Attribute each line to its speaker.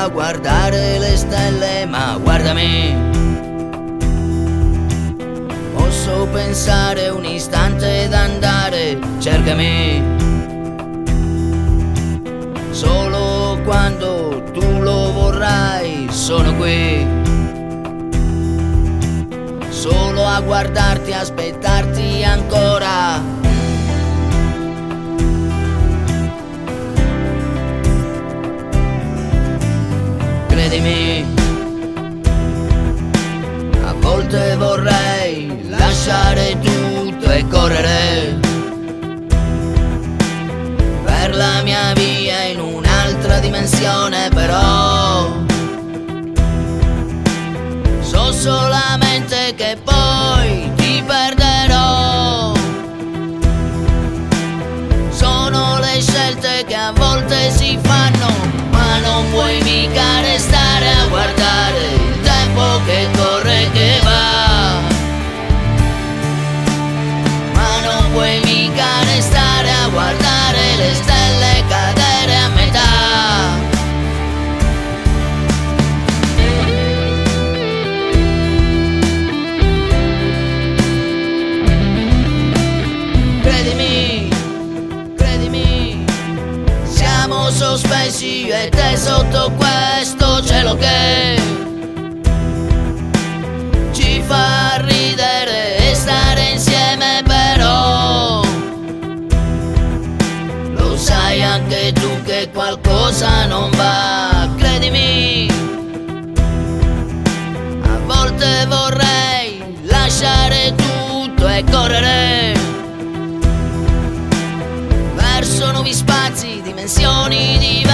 Speaker 1: a guardare le stelle, ma guardami. Posso pensare un istante ed andare, cercami. Solo quando tu lo vorrai sono qui, solo a guardarti, aspettarti ancora. Credimi, a volte vorrei lasciare tutto e correre per la mia via in un'altra dimensione, però so solamente che poi ti perderò. Sono le scelte che a volte si fanno, ma non puoi mica restare a guardare il tempo che corre e che va. Ma non puoi mica restare a guardare le stelle cadere a metà. Credimi, siamo sospesi io e te sotto questo cielo che ci fa ridere e stare insieme, però lo sai anche tu che qualcosa non va. Credimi, a volte vorrei lasciare tutto e correre verso nuovi spazi, dimensioni diverse.